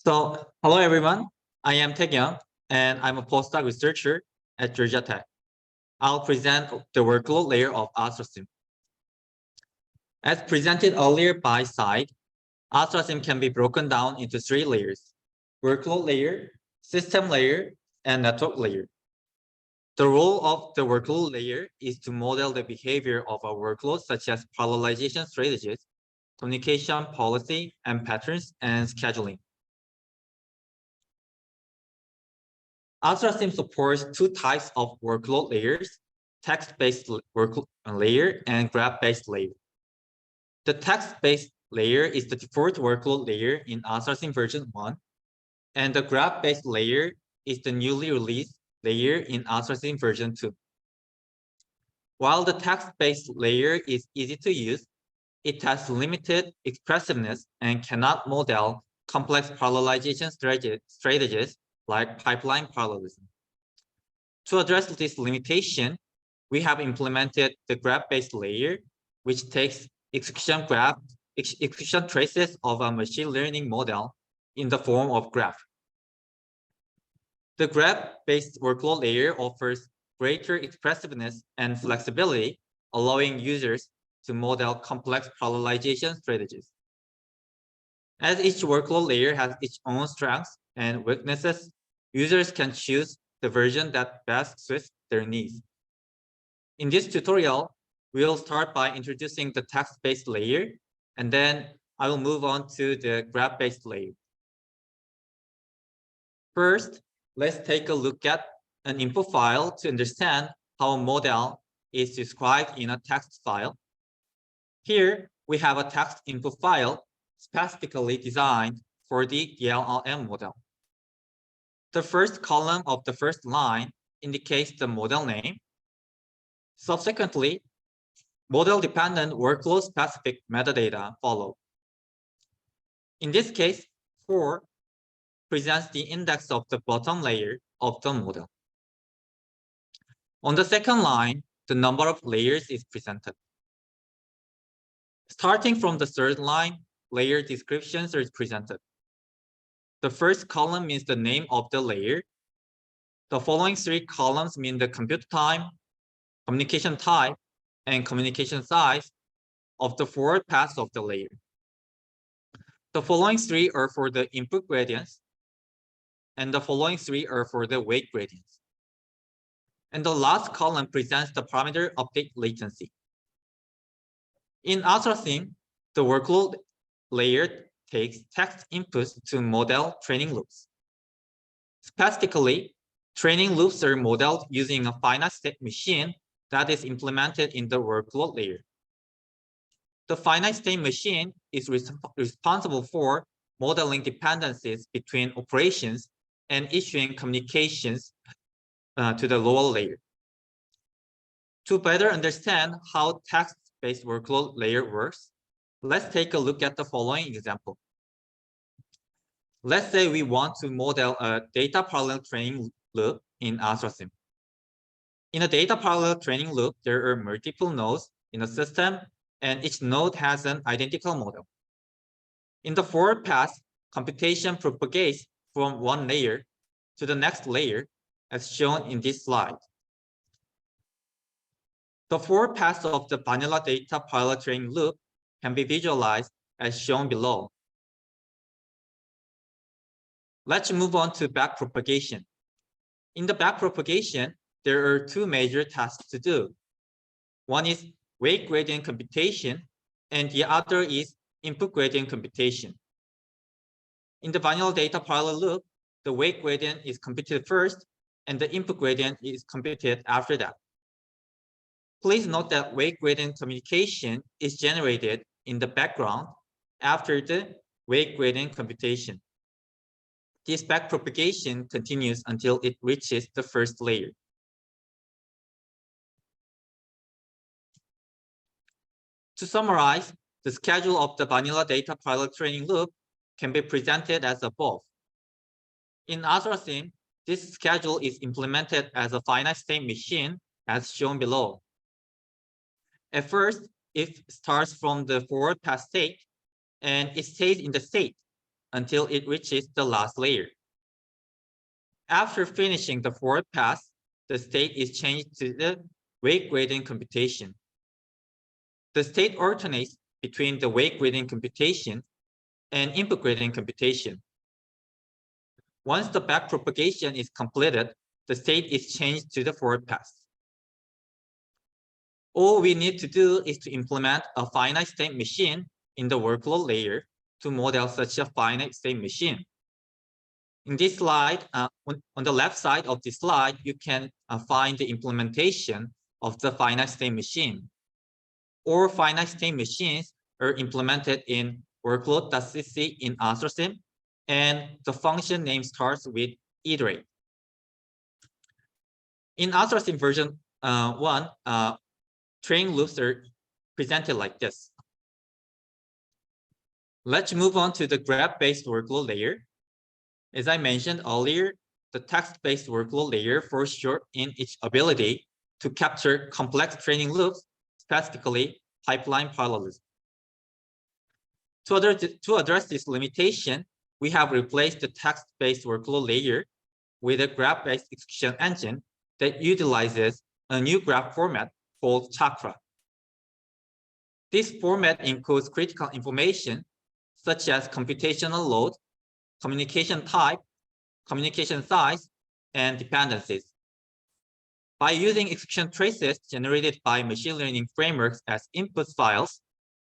Hello everyone. I am Taekyung, and I'm a postdoc researcher at Georgia Tech. I'll present the workload layer of ASTRA-sim. As presented earlier by Sai, ASTRA-sim can be broken down into three layers: workload layer, system layer, and network layer. The role of the workload layer is to model the behavior of a workload, such as parallelization strategies, communication policy and patterns, and scheduling. ASTRA-sim supports two types of workload layers: text-based workload layer and graph-based layer. The text-based layer is the default workload layer in ASTRA-sim version 1, and the graph-based layer is the newly released layer in ASTRA-sim version 2. While the text-based layer is easy to use, it has limited expressiveness and cannot model complex parallelization strategies like pipeline parallelism. To address this limitation, we have implemented the graph-based layer, which takes execution traces of a machine learning model in the form of graph. The graph-based workload layer offers greater expressiveness and flexibility, allowing users to model complex parallelization strategies. As each workload layer has its own strengths and weaknesses, users can choose the version that best suits their needs. In this tutorial, we'll start by introducing the text-based layer, and then I will move on to the graph-based layer. First, let's take a look at an input file to understand how a model is described in a text file. Here, we have a text input file specifically designed for the DLRM model. The first column of the first line indicates the model name. Subsequently, model-dependent workload-specific metadata follow. In this case, 4 presents the index of the bottom layer of the model. On the second line, the number of layers is presented. Starting from the third line, layer descriptions are presented. The first column means the name of the layer. The following 3 columns mean the compute time, communication type, and communication size of the forward paths of the layer. The following 3 are for the input gradients, and the following 3 are for the weight gradients. And the last column presents the parameter update latency. In ASTRA-sim, the workload layer takes text inputs to model training loops. Specifically, training loops are modeled using a finite state machine that is implemented in the workload layer. The finite state machine is responsible for modeling dependencies between operations and issuing communications to the lower layer. To better understand how text-based workload layer works, let's take a look at the following example. Let's say we want to model a data parallel training loop in ASTRA-sim. In a data parallel training loop, there are multiple nodes in a system, and each node has an identical model. In the forward path, computation propagates from one layer to the next layer, as shown in this slide. The forward path of the vanilla data parallel training loop can be visualized as shown below. Let's move on to backpropagation. In the backpropagation, there are 2 major tasks to do. One is weight gradient computation, and the other is input gradient computation. In the vanilla data parallel loop, the weight gradient is computed first, and the input gradient is computed after that. Please note that weight gradient communication is generated in the background after the weight gradient computation. This backpropagation continues until it reaches the first layer. To summarize, the schedule of the vanilla data parallel training loop can be presented as above. In ASTRA-sim, this schedule is implemented as a finite state machine as shown below. At first, it starts from the forward path state, and it stays in the state until it reaches the last layer. After finishing the forward pass, the state is changed to the weight gradient computation. The state alternates between the weight gradient computation and input gradient computation. Once the backpropagation is completed, the state is changed to the forward pass. All we need to do is to implement a finite state machine in the workload layer to model such a finite state machine. In this slide, on the left side of this slide, you can find the implementation of the finite state machine. All finite state machines are implemented in workload.cc in ASTRA-sim, and the function name starts with iterate. In ASTRA-sim version 1, training loops are presented like this. Let's move on to the graph-based workload layer. As I mentioned earlier, the text-based workload layer falls short in its ability to capture complex training loops, specifically pipeline parallelism. To address this limitation, we have replaced the text-based workload layer with a graph-based execution engine that utilizes a new graph format called chakra. This format encodes critical information such as computational load, communication type, communication size, and dependencies. By using execution traces generated by machine learning frameworks as input files,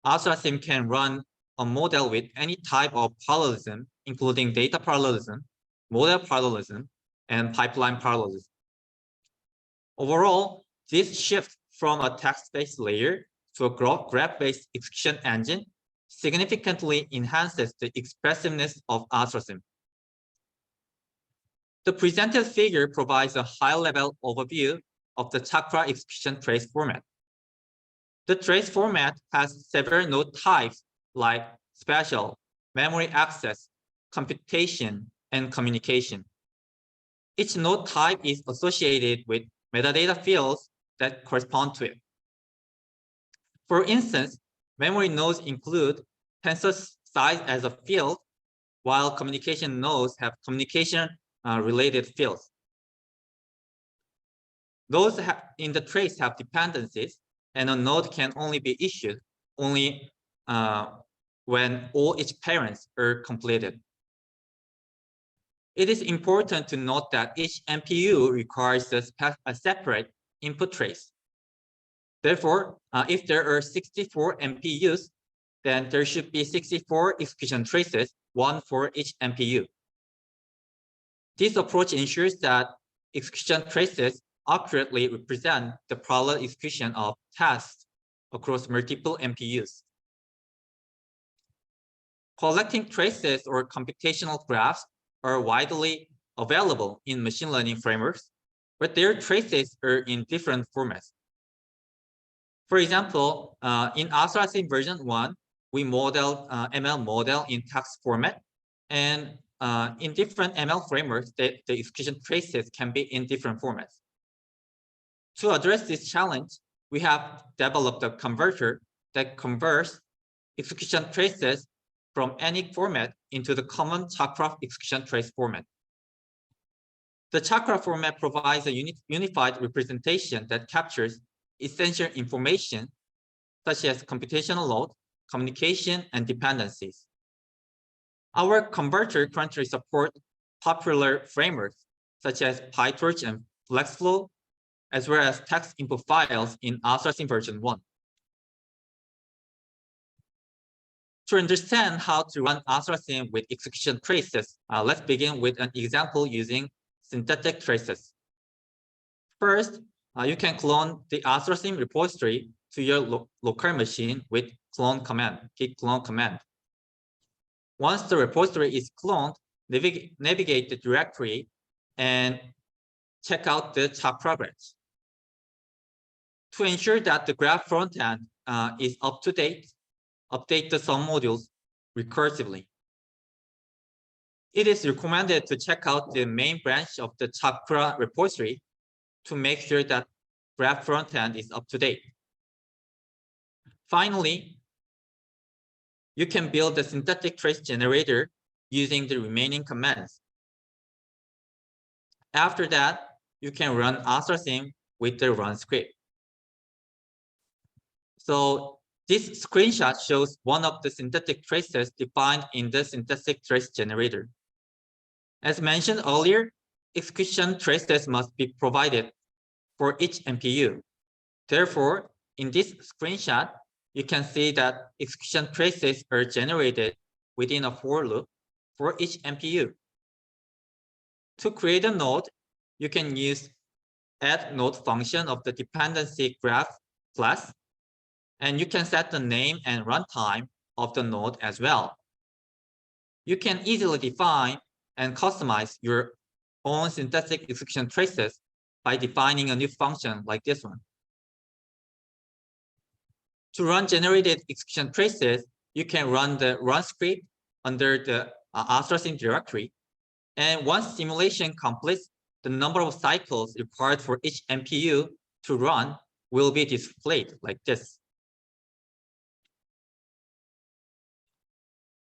ASTRA-sim can run a model with any type of parallelism, including data parallelism, model parallelism, and pipeline parallelism. Overall, this shift from a text-based layer to a graph-based execution engine significantly enhances the expressiveness of ASTRA-sim. The presented figure provides a high-level overview of the chakra execution trace format. The trace format has several node types like spatial, memory access, computation, and communication. Each node type is associated with metadata fields that correspond to it. For instance, memory nodes include tensor size as a field, while communication nodes have communication-related fields. Those in the trace have dependencies, and a node can only be issued only when all its parents are completed. It is important to note that each MPU requires a separate input trace. Therefore, if there are 64 MPUs, then there should be 64 execution traces, one for each MPU. This approach ensures that execution traces accurately represent the parallel execution of tasks across multiple MPUs. Collecting traces or computational graphs are widely available in machine learning frameworks, but their traces are in different formats. For example, in ASTRA-sim version 1, we modeled ML model in text format, and in different ML frameworks, the execution traces can be in different formats. To address this challenge, we have developed a converter that converts execution traces from any format into the common chakra execution trace format. The chakra format provides a unified representation that captures essential information such as computational load, communication, and dependencies. Our converter currently supports popular frameworks such as PyTorch and FlexFlow, as well as text input files in ASTRA-sim version 1. To understand how to run ASTRA-sim with execution traces, let's begin with an example using synthetic traces. First, you can clone the ASTRA-sim repository to your local machine with clone command, git clone command. Once the repository is cloned, navigate the directory and check out the chakra branch. To ensure that the graph frontend is up to date, update the sum modules recursively. It is recommended to check out the main branch of the chakra repository to make sure that graph frontend is up to date. Finally, you can build a synthetic trace generator using the remaining commands. After that, you can run ASTRA-sim with the run script. So this screenshot shows one of the synthetic traces defined in the synthetic trace generator. As mentioned earlier, execution traces must be provided for each MPU. Therefore, in this screenshot, you can see that execution traces are generated within a for loop for each MPU. To create a node, you can use add node function of the dependency graph class, and you can set the name and runtime of the node as well. You can easily define and customize your own synthetic execution traces by defining a new function like this one. To run generated execution traces, you can run the run script under the ASTRA-sim directory. And once simulation completes, the number of cycles required for each MPU to run will be displayed like this.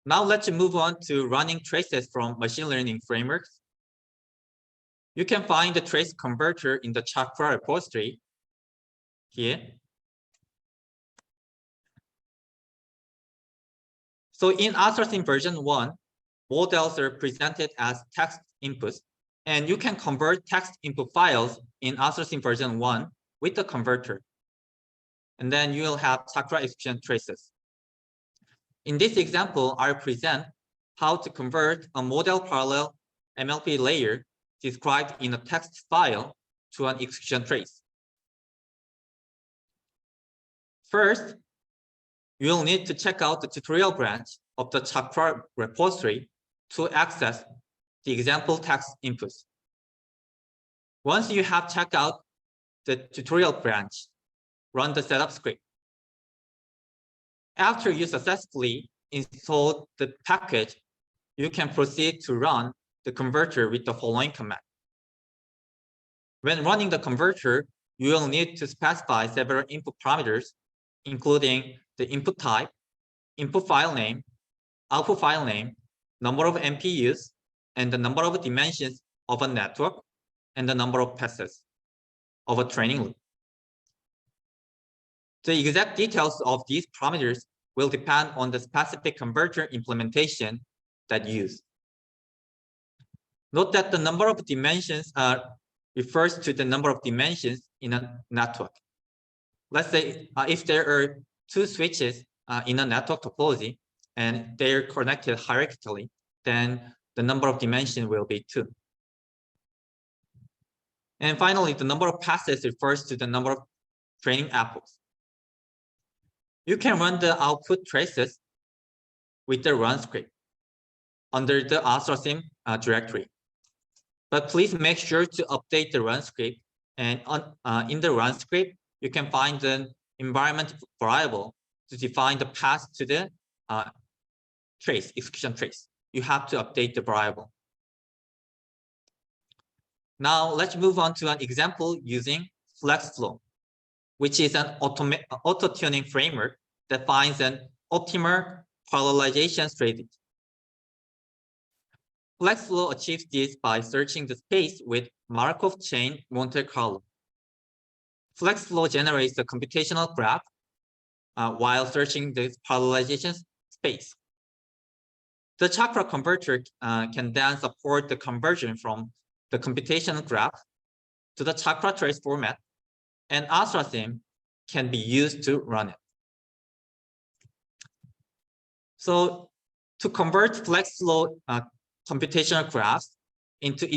Now let's move on to running traces from machine learning frameworks. You can find the trace converter in the Chakra repository here. So in ASTRA-sim version 1, models are presented as text inputs, and you can convert text input files in ASTRA-sim version 1 with the converter. And then you will have Chakra execution traces. In this example, I'll present how to convert a model parallel MLP layer described in a text file to an execution trace. First, you'll need to check out the tutorial branch of the Chakra repository to access the example text inputs. Once you have checked out the tutorial branch, run the setup script. After you successfully install the package, you can proceed to run the converter with the following command. When running the converter, you will need to specify several input parameters, including the input type, input file name, output file name, number of MPUs, and the number of dimensions of a network, and the number of passes of a training loop. The exact details of these parameters will depend on the specific converter implementation that you use. Note that the number of dimensions refers to the number of dimensions in a network. Let's say if there are two switches in a network topology and they're connected hierarchically, then the number of dimensions will be 2. And finally, the number of passes refers to the number of training apples. You can run the output traces with the run script under the ASTRA-sim directory. But please make sure to update the run script. And in the run script, you can find the environment variable to define the path to the trace, execution trace. You have to update the variable. Now let's move on to an example using FlexFlow, which is an auto-tuning framework that finds an optimal parallelization strategy. FlexFlow achieves this by searching the space with Markov chain Monte Carlo. FlexFlow generates the computational graph while searching the parallelization space. The Chakra converter can then support the conversion from the computational graph to the Chakra trace format, and ASTRA-sim can be used to run it. So to convert FlexFlow computational graphs into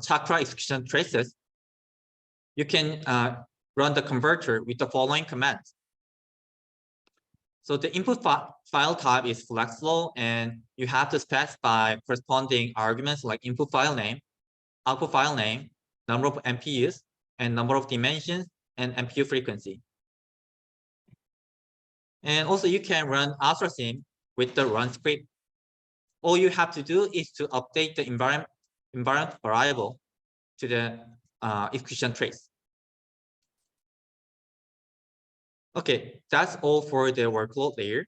Chakra execution traces, you can run the converter with the following commands. So the input file type is FlexFlow, and you have to specify corresponding arguments like input file name, output file name, number of MPUs, and number of dimensions, and MPU frequency. And also you can run ASTRA-sim with the run script. All you have to do is to update the environment variable to the execution trace. Okay, that's all for the workload layer.